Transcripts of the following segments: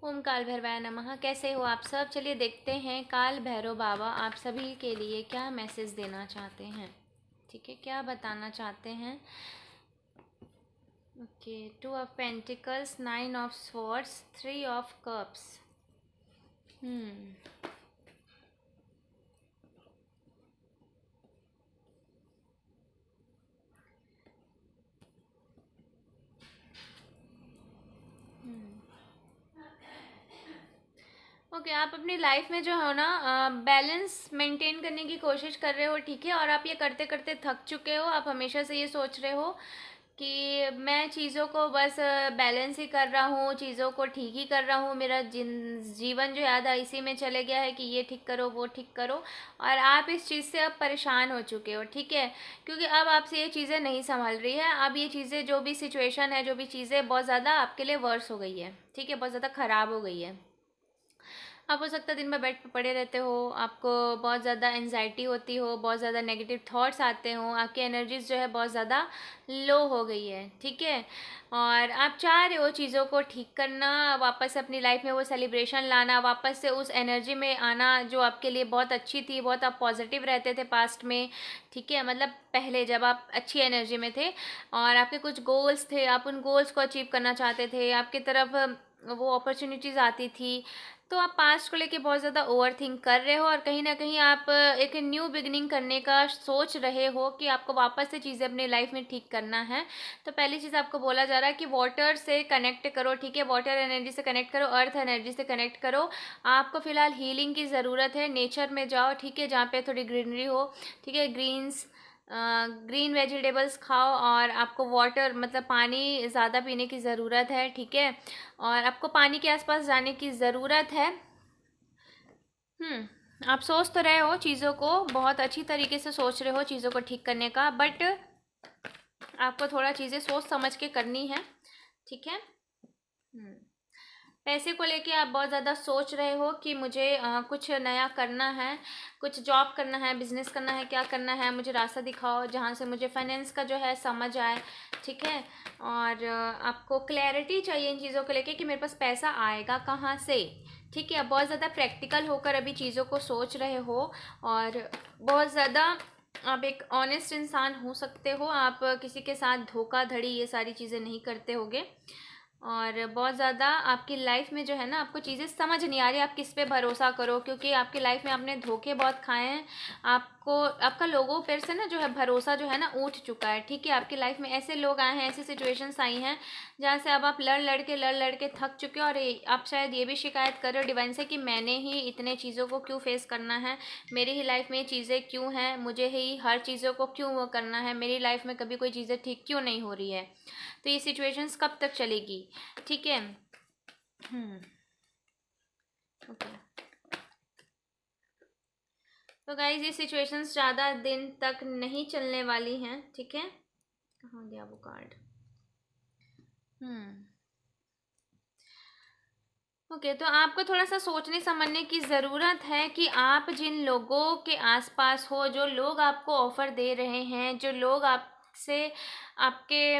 ओम काल भैरवाय नमः। कैसे हो आप सब? चलिए देखते हैं काल भैरव बाबा आप सभी के लिए क्या मैसेज देना चाहते हैं। ठीक है, क्या बताना चाहते हैं। Okay, 2 of pentacles, 9 of swords, 3 of cups. Hmm okay, आप अपनी लाइफ में जो है ना बैलेंस मेंटेन करने की कोशिश कर रहे हो। ठीक है, और आप ये करते करते थक चुके हो। आप हमेशा से ये सोच रहे हो कि मैं चीज़ों को बस बैलेंस ही कर रहा हूँ, चीज़ों को ठीक ही कर रहा हूँ, मेरा जीवन जो याद है इसी में चले गया है कि ये ठीक करो वो ठीक करो। और आप इस चीज़ से अब परेशान हो चुके हो। ठीक है, क्योंकि अब आपसे ये चीज़ें नहीं संभल रही है। अब ये चीज़ें, जो भी सिचुएशन है, जो भी चीज़ें बहुत ज़्यादा आपके लिए वर्स हो गई है। ठीक है, बहुत ज़्यादा ख़राब हो गई है। आप हो सकता है दिन भर बेड पे पड़े रहते हो, आपको बहुत ज़्यादा एनजाइटी होती हो, बहुत ज़्यादा नेगेटिव थॉट्स आते हो, आपकी एनर्जीज जो है बहुत ज़्यादा लो हो गई है। ठीक है, और आप चाह रहे हो चीज़ों को ठीक करना, वापस से अपनी लाइफ में वो सेलिब्रेशन लाना, वापस से उस एनर्जी में आना जो आपके लिए बहुत अच्छी थी, बहुत आप पॉजिटिव रहते थे पास्ट में। ठीक है, मतलब पहले जब आप अच्छी एनर्जी में थे और आपके कुछ गोल्स थे, आप उन गोल्स को अचीव करना चाहते थे, आपकी तरफ वो अपॉर्चुनिटीज़ आती थी। तो आप पास्ट को लेके बहुत ज़्यादा ओवर थिंक कर रहे हो और कहीं ना कहीं आप एक न्यू बिगनिंग करने का सोच रहे हो कि आपको वापस से चीज़ें अपने लाइफ में ठीक करना है। तो पहली चीज़ आपको बोला जा रहा है कि वाटर से कनेक्ट करो। ठीक है, वाटर एनर्जी से कनेक्ट करो, अर्थ एनर्जी से कनेक्ट करो। आपको फ़िलहाल हीलिंग की ज़रूरत है। नेचर में जाओ, ठीक है, जहाँ पे थोड़ी ग्रीनरी हो। ठीक है, ग्रीन वेजिटेबल्स खाओ और आपको वाटर मतलब पानी ज़्यादा पीने की ज़रूरत है। ठीक है, और आपको पानी के आसपास जाने की ज़रूरत है। आप सोच तो रहे हो चीज़ों को, बहुत अच्छी तरीके से सोच रहे हो चीज़ों को ठीक करने का, बट आपको थोड़ा चीज़ें सोच समझ के करनी है। ठीक है, पैसे को लेके आप बहुत ज़्यादा सोच रहे हो कि मुझे कुछ नया करना है, कुछ जॉब करना है, बिजनेस करना है, क्या करना है, मुझे रास्ता दिखाओ जहाँ से मुझे फाइनेंस का जो है समझ आए। ठीक है, और आपको क्लैरिटी चाहिए इन चीज़ों को लेके कि मेरे पास पैसा आएगा कहाँ से। ठीक है, आप बहुत ज़्यादा प्रैक्टिकल होकर अभी चीज़ों को सोच रहे हो और बहुत ज़्यादा आप एक ऑनेस्ट इंसान हो सकते हो। आप किसी के साथ धोखाधड़ी ये सारी चीज़ें नहीं करते होगे। और बहुत ज़्यादा आपकी लाइफ में जो है ना, आपको चीज़ें समझ नहीं आ रही आप किस पे भरोसा करो, क्योंकि आपकी लाइफ में आपने धोखे बहुत खाए हैं। आपको आपका लोगों पर से ना जो है भरोसा जो है ना उठ चुका है। ठीक है, आपकी लाइफ में ऐसे लोग आए हैं, ऐसी सिचुएशंस आई हैं जहाँ से अब आप लड़ लड़ के थक चुके हो और आप शायद ये भी शिकायत कर रहे हो डिवाइन से कि मैंने ही इतने चीज़ों को क्यों फेस करना है, मेरी ही लाइफ में ये चीज़ें क्यों हैं, मुझे ही हर चीज़ों को क्यों वो करना है, मेरी लाइफ में कभी कोई चीज़ें ठीक क्यों नहीं हो रही है। तो ये सिचुएशंस कब तक चलेगी। ठीक है, ओके, तो गाइज ये सिचुएशंस ज़्यादा दिन तक नहीं चलने वाली हैं। ठीक है, कहाँ गया वो कार्ड। ओके, तो आपको थोड़ा सा सोचने समझने की ज़रूरत है कि आप जिन लोगों के आसपास हो, जो लोग आपको ऑफ़र दे रहे हैं, जो लोग आपसे आपके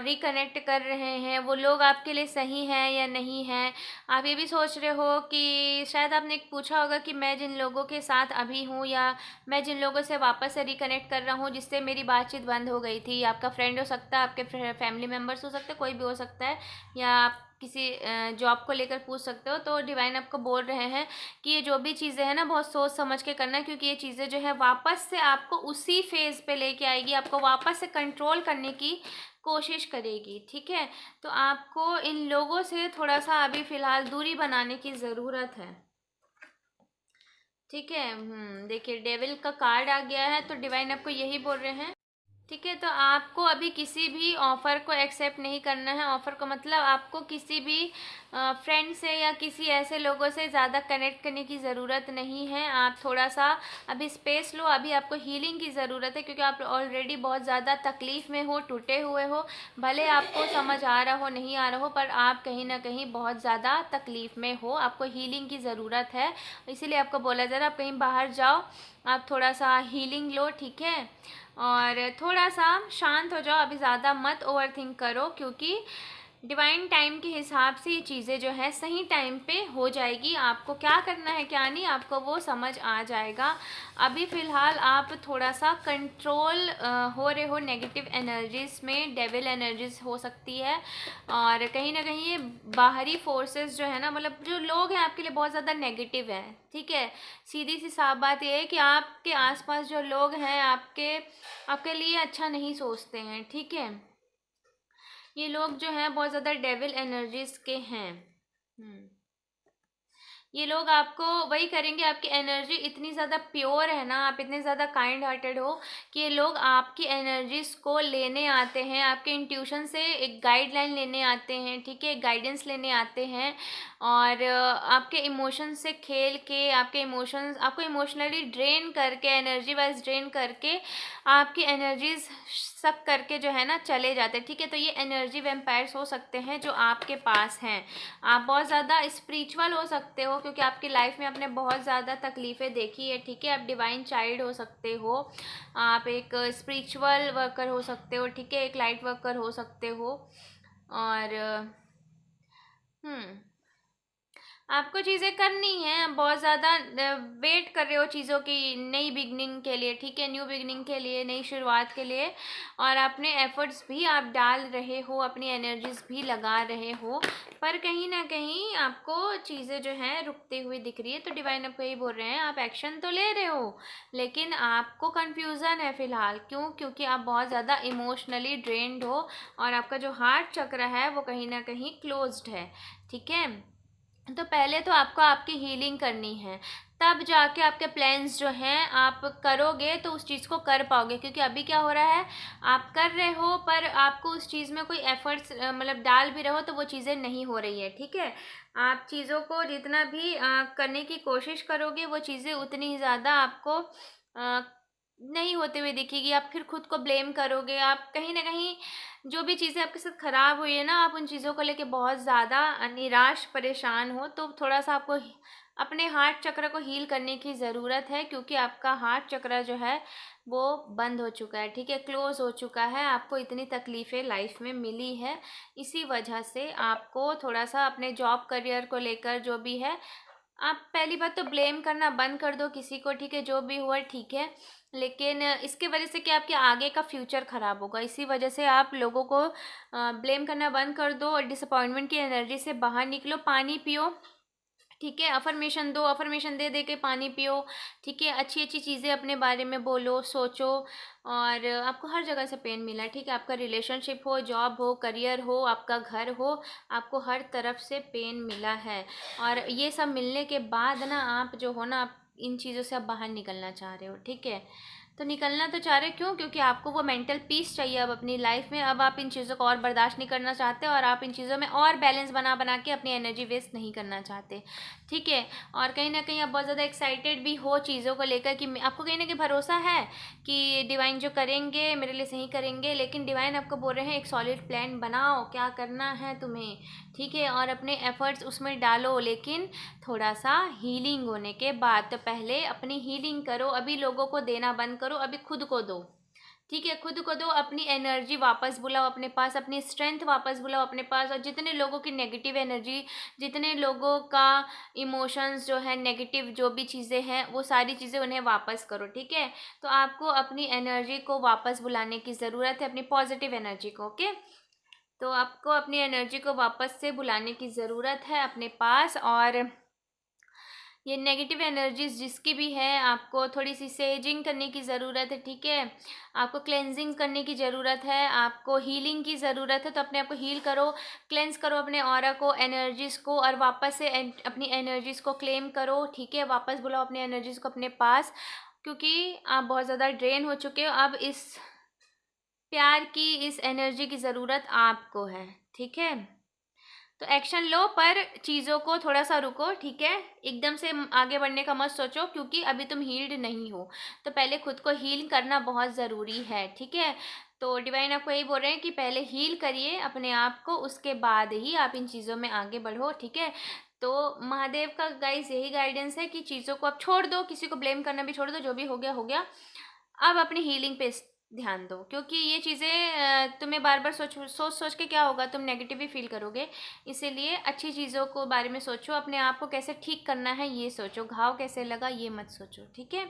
रिकनेक्ट कर रहे हैं, वो लोग आपके लिए सही हैं या नहीं हैं। आप ये भी सोच रहे हो कि शायद आपने एक पूछा होगा कि मैं जिन लोगों के साथ अभी हूँ या मैं जिन लोगों से वापस से रिकनेक्ट कर रहा हूँ जिससे मेरी बातचीत बंद हो गई थी, आपका फ्रेंड हो सकता है, आपके फैमिली मेम्बर्स हो सकते हैं, कोई भी हो सकता है, या आप किसी जॉब को लेकर पूछ सकते हो। तो डिवाइन आपको बोल रहे हैं कि ये जो भी चीज़ें हैं ना बहुत सोच समझ के करना, क्योंकि ये चीज़ें जो है वापस से आपको उसी फेज़ पे लेके आएगी, आपको वापस से कंट्रोल करने की कोशिश करेगी। ठीक है, तो आपको इन लोगों से थोड़ा सा अभी फ़िलहाल दूरी बनाने की ज़रूरत है। ठीक है, देखिए डेविल का कार्ड आ गया है, तो डिवाइन आपको यही बोल रहे हैं। ठीक है, तो आपको अभी किसी भी ऑफ़र को एक्सेप्ट नहीं करना है। ऑफ़र को मतलब आपको किसी भी फ्रेंड से या किसी ऐसे लोगों से ज़्यादा कनेक्ट करने की ज़रूरत नहीं है। आप थोड़ा सा अभी स्पेस लो, अभी आपको हीलिंग की ज़रूरत है, क्योंकि आप ऑलरेडी बहुत ज़्यादा तकलीफ़ में हो, टूटे हुए हो। भले आपको समझ आ रहा हो नहीं आ रहा हो, पर आप कहीं ना कहीं बहुत ज़्यादा तकलीफ़ में हो, आपको हीलिंग की ज़रूरत है। इसीलिए आपको बोला जा रहा है आप कहीं बाहर जाओ, आप थोड़ा सा हीलिंग लो। ठीक है, और थोड़ा सा शांत हो जाओ, अभी ज़्यादा मत ओवर थिंक करो, क्योंकि डिवाइन टाइम के हिसाब से ये चीज़ें जो है सही टाइम पे हो जाएगी। आपको क्या करना है क्या नहीं, आपको वो समझ आ जाएगा। अभी फ़िलहाल आप थोड़ा सा कंट्रोल हो रहे हो नेगेटिव एनर्जीज़ में, डेविल एनर्जीज़ हो सकती है। और कहीं ना कहीं ये बाहरी फोर्सेस जो है ना, मतलब जो लोग हैं आपके लिए बहुत ज़्यादा नेगेटिव है, ठीक है। सीधी सी साफ बात ये है कि आपके आसपास जो लोग हैं आपके लिए अच्छा नहीं सोचते हैं, ठीक है। ये लोग जो हैं बहुत ज़्यादा डेविल एनर्जीज के हैं। ये लोग आपको वही करेंगे, आपकी एनर्जी इतनी ज़्यादा प्योर है ना, आप इतने ज़्यादा काइंड हार्टेड हो कि ये लोग आपकी एनर्जीज को लेने आते हैं, आपके इंट्यूशन से एक गाइडलाइन लेने आते हैं, ठीक है, गाइडेंस लेने आते हैं। और आपके इमोशन से खेल के, आपके इमोशंस आपको इमोशनली ड्रेन करके, एनर्जी वाइज ड्रेन करके, आपकी एनर्जीज सक करके जो है ना चले जाते हैं, ठीक है। तो ये एनर्जी वैम्पायर्स हो सकते हैं जो आपके पास हैं। आप बहुत ज़्यादा स्पिरिचुअल हो सकते हो क्योंकि आपकी लाइफ में आपने बहुत ज़्यादा तकलीफ़ें देखी है, ठीक है। आप डिवाइन चाइल्ड हो सकते हो, आप एक स्पिरिचुअल वर्कर हो सकते हो, ठीक है, एक लाइट वर्कर हो सकते हो। और आपको चीज़ें करनी है, बहुत ज़्यादा वेट कर रहे हो चीज़ों की नई बिगनिंग के लिए, ठीक है, न्यू बिगनिंग के लिए, नई शुरुआत के लिए। और अपने एफर्ट्स भी आप डाल रहे हो, अपनी एनर्जीज भी लगा रहे हो, पर कहीं ना कहीं आपको चीज़ें जो हैं रुकती हुई दिख रही है। तो डिवाइन आपको यही बोल रहे हैं, आप एक्शन तो ले रहे हो लेकिन आपको कन्फ्यूज़न है फ़िलहाल। क्यों? क्योंकि आप बहुत ज़्यादा इमोशनली ड्रेन्ड हो और आपका जो हार्ट चक्र है वो कहीं ना कहीं क्लोज्ड है, ठीक है। तो पहले तो आपको आपकी हीलिंग करनी है, तब जाके आपके प्लान्स जो हैं आप करोगे तो उस चीज़ को कर पाओगे। क्योंकि अभी क्या हो रहा है, आप कर रहे हो पर आपको उस चीज़ में कोई एफर्ट्स मतलब डाल भी रहे हो तो वो चीज़ें नहीं हो रही है, ठीक है। आप चीज़ों को जितना भी करने की कोशिश करोगे वो चीज़ें उतनी ही ज़्यादा आपको नहीं होते हुए दिखेगी। आप फिर खुद को ब्लेम करोगे, आप कहीं ना कहीं जो भी चीज़ें आपके साथ ख़राब हुई है ना, आप उन चीज़ों को लेके बहुत ज़्यादा निराश परेशान हो। तो थोड़ा सा आपको अपने हार्ट चक्र को हील करने की ज़रूरत है क्योंकि आपका हार्ट चक्र जो है वो बंद हो चुका है, ठीक है, क्लोज़ हो चुका है। आपको इतनी तकलीफ़ें लाइफ में मिली है, इसी वजह से आपको थोड़ा सा अपने जॉब करियर को लेकर जो भी है, आप पहली बात तो ब्लेम करना बंद कर दो किसी को, ठीक है, जो भी हुआ ठीक है। लेकिन इसके वजह से क्या आपके आगे का फ्यूचर ख़राब होगा, इसी वजह से आप लोगों को ब्लेम करना बंद कर दो और डिसअपॉइंटमेंट की एनर्जी से बाहर निकलो। पानी पियो, ठीक है, अफर्मेशन दो, अफर्मेशन दे दे के पानी पियो, ठीक है, अच्छी अच्छी चीज़ें अपने बारे में बोलो, सोचो। और आपको हर जगह से पेन मिला है, ठीक है, आपका रिलेशनशिप हो, जॉब हो, करियर हो, आपका घर हो, आपको हर तरफ से पेन मिला है। और ये सब मिलने के बाद ना आप जो हो ना, आप इन चीज़ों से आप बाहर निकलना चाह रहे हो, ठीक है। तो निकलना तो चाह रहे क्यों? क्योंकि आपको वो मेंटल पीस चाहिए अब अपनी लाइफ में। अब आप इन चीज़ों को और बर्दाश्त नहीं करना चाहते और आप इन चीज़ों में और बैलेंस बना बना के अपनी एनर्जी वेस्ट नहीं करना चाहते, ठीक है। और कहीं ना कहीं आप बहुत ज़्यादा एक्साइटेड भी हो चीज़ों को लेकर कि आपको कहीं ना कहीं भरोसा है कि डिवाइन जो करेंगे मेरे लिए सही करेंगे। लेकिन डिवाइन आपको बोल रहे हैं एक सॉलिड प्लान बनाओ, क्या करना है तुम्हें, ठीक है, और अपने एफर्ट्स उसमें डालो, लेकिन थोड़ा सा हीलिंग होने के बाद। तो पहले अपनी हीलिंग करो, अभी लोगों को देना बंद करो, अभी खुद को दो, ठीक है, खुद को दो, अपनी एनर्जी वापस बुलाओ अपने पास, अपनी स्ट्रेंथ वापस बुलाओ अपने पास। और जितने लोगों की नेगेटिव एनर्जी, जितने लोगों का इमोशंस जो है नेगेटिव, जो भी चीज़ें हैं वो सारी चीज़ें उन्हें वापस करो, ठीक है। तो आपको अपनी एनर्जी को वापस बुलाने की ज़रूरत है, अपनी पॉजिटिव एनर्जी को, ओके। तो आपको अपनी एनर्जी को वापस से बुलाने की ज़रूरत है अपने पास। और ये नेगेटिव एनर्जीज जिसकी भी है आपको थोड़ी सी सेजिंग करने की ज़रूरत है, ठीक है, आपको क्लेंजिंग करने की ज़रूरत है, आपको हीलिंग की ज़रूरत है। तो अपने आप को हील करो, क्लेंस करो अपने ऑरा को, एनर्जीज़ को, और वापस से अपनी एनर्जीज़ को क्लेम करो, ठीक है, वापस बुलाओ अपनी एनर्जीज़ को अपने पास। क्योंकि आप बहुत ज़्यादा ड्रेन हो चुके हो, अब इस प्यार की, इस एनर्जी की ज़रूरत आपको है, ठीक है। तो एक्शन लो पर चीज़ों को थोड़ा सा रुको, ठीक है, एकदम से आगे बढ़ने का मत सोचो क्योंकि अभी तुम हील्ड नहीं हो। तो पहले खुद को हील करना बहुत ज़रूरी है, ठीक है। तो डिवाइन आपको यही बोल रहे हैं कि पहले हील करिए अपने आप को, उसके बाद ही आप इन चीज़ों में आगे बढ़ो, ठीक है। तो महादेव का गाइस यही गाइडेंस है कि चीज़ों को आप छोड़ दो, किसी को ब्लेम करना भी छोड़ दो, जो भी हो गया हो गया। अब अपनी हीलिंग पे ध्यान दो, क्योंकि ये चीज़ें तुम्हें बार बार सोच सोच सोच के क्या होगा, तुम नेगेटिव ही फील करोगे। इसीलिए अच्छी चीज़ों को बारे में सोचो, अपने आप को कैसे ठीक करना है ये सोचो, घाव कैसे लगा ये मत सोचो, ठीक है।